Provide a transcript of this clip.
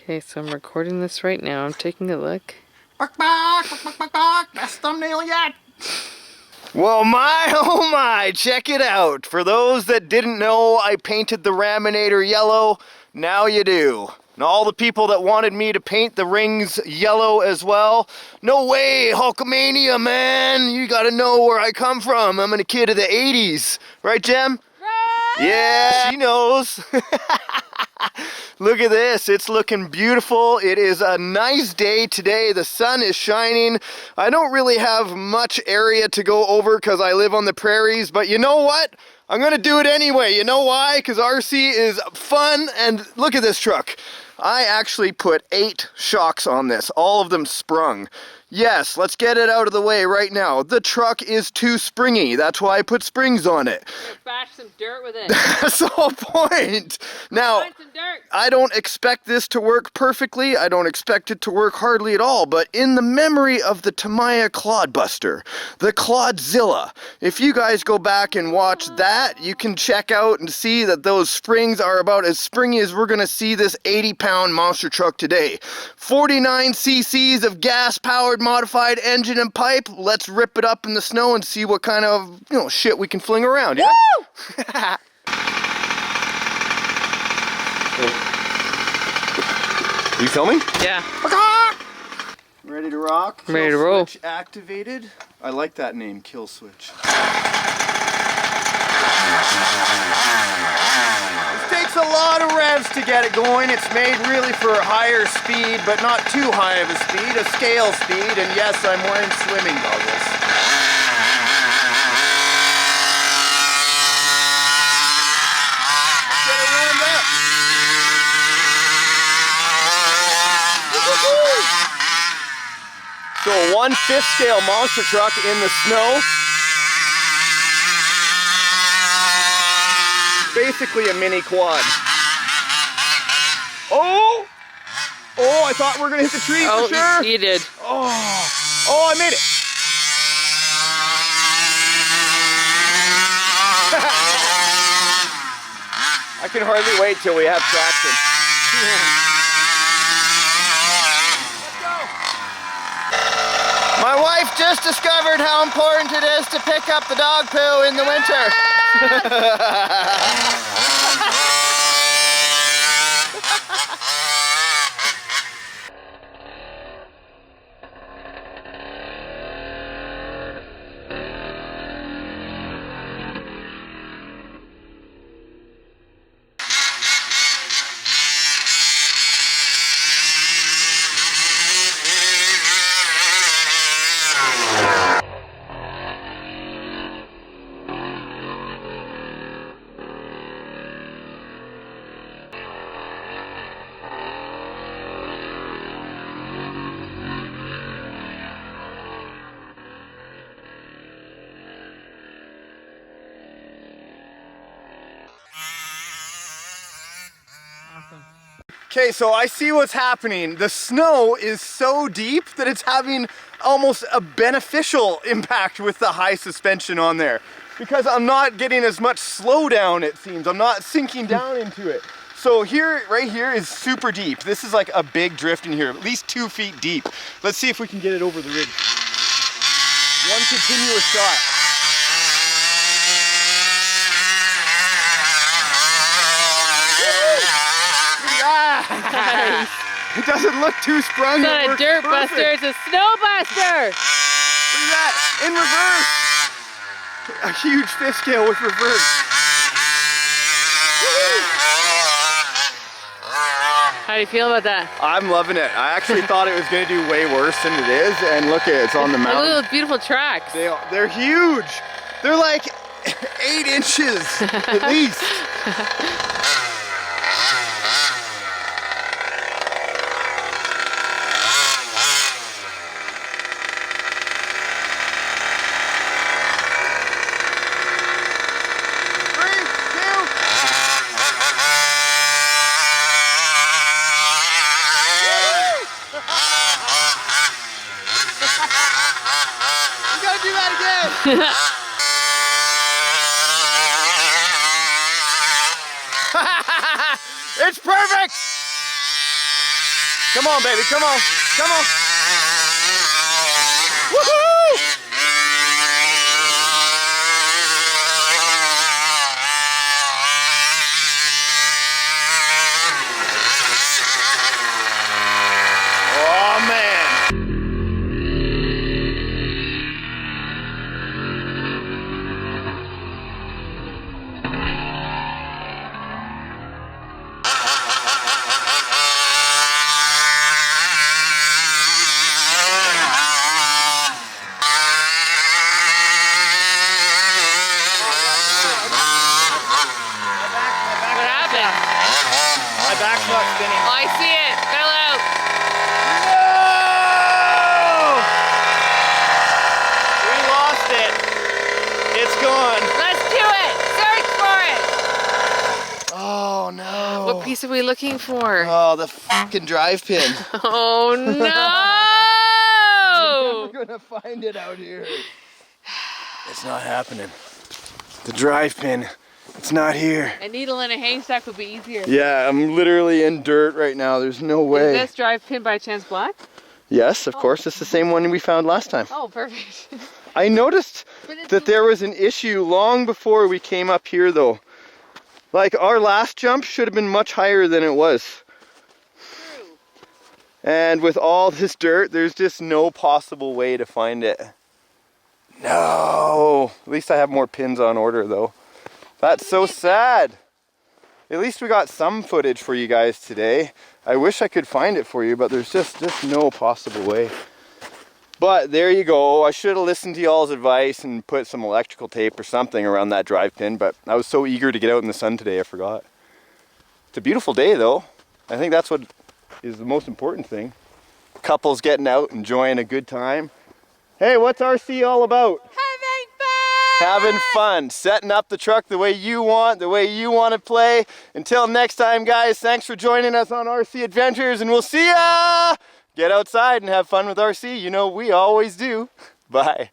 Okay, so I'm recording this right now. I'm taking a look. Best thumbnail yet. Well, my, oh my, check it out. For those that didn't know, I painted the Raminator yellow. Now you do. And all the people that wanted me to paint the rings yellow as well, no way, Hulkamania, man. You gotta know where I come from. I'm a kid of the 80s. Right, Jem? Right. Yeah, she knows. Look at this, it's looking beautiful. It is a nice day today. The sun is shining. I don't really have much area to go over because I live on the prairies, but you know what? I'm gonna do it anyway. You know why? Because RC is fun, and look at this truck. I actually put 8 shocks on this, all of them sprung. Yes, let's get it out of the way right now. The truck is too springy. That's why I put springs on it. Bash some dirt with it. That's the whole point. Now, I don't expect this to work perfectly. I don't expect it to work hardly at all. But in the memory of the Tamiya Clodbuster, the Clodzilla, if you guys go back and watch that, you can check out and see that those springs are about as springy as we're going to see this 80-pound monster truck today. 49 cc's of gas-powered modified engine and pipe. Let's rip it up in the snow and see what kind of, shit we can fling around. Yeah? Woo! Are you filming? Yeah. Ready to rock? Ready to roll. Switch activated. I like that name, Kill Switch. It takes a lot of revs to get it going. It's made really for higher speed, but not too high of a speed, a scale speed, and yes, I'm wearing swimming goggles. Get it warmed up. So a 1/5 scale monster truck in the snow. Basically a mini quad. Oh! Oh, I thought we were gonna hit the tree for sure. You did. Oh, I made it. I can hardly wait till we have traction. My wife just discovered how important it is to pick up the dog poo in the winter. Okay, so I see what's happening. The snow is so deep that it's having almost a beneficial impact with the high suspension on there. Because I'm not getting as much slowdown, it seems. I'm not sinking down into it. So here, right here is super deep. This is like a big drift in here, at least 2 feet deep. Let's see if we can get it over the ridge. One continuous shot. Nice. It doesn't look too sprung. It's not a dirt buster, it's a snow buster. Look at that, in reverse. A huge 5th scale with reverse. How do you feel about that? I'm loving it. I actually thought it was going to do way worse than it is, and look at it, it's on the mountain. Look at those beautiful tracks. They're huge. They're like 8 inches at least. It's perfect! Come on, baby, come on, come on. Woohoo! Oh, man. What happened? My back's not spinning. Oh, I see it. Fell out. No! We lost it. It's gone. Let's do it. Search for it. Oh no. What piece are we looking for? Oh, the fucking drive pin. Oh no! We're gonna find it out here. It's not happening. The drive pin. It's not here. A needle in a haystack would be easier. Yeah, I'm literally in dirt right now. There's no way. Is this drive pin by chance black? Yes, of course. It's the same one we found last time. Oh, perfect. I noticed that there was an issue long before we came up here though. Like our last jump should have been much higher than it was. True. And with all this dirt, there's just no possible way to find it. No. At least I have more pins on order though. That's so sad. At least we got some footage for you guys today. I wish I could find it for you, but there's just no possible way. But there you go. I should have listened to y'all's advice and put some electrical tape or something around that drive pin, but I was so eager to get out in the sun today, I forgot. It's a beautiful day though. I think that's what is the most important thing. Couples getting out, enjoying a good time. Hey, what's RC all about? Having fun, setting up the truck the way you want to play. Until next time, guys, thanks for joining us on RC Adventures, and we'll see ya! Get outside and have fun with RC. You know we always do. Bye.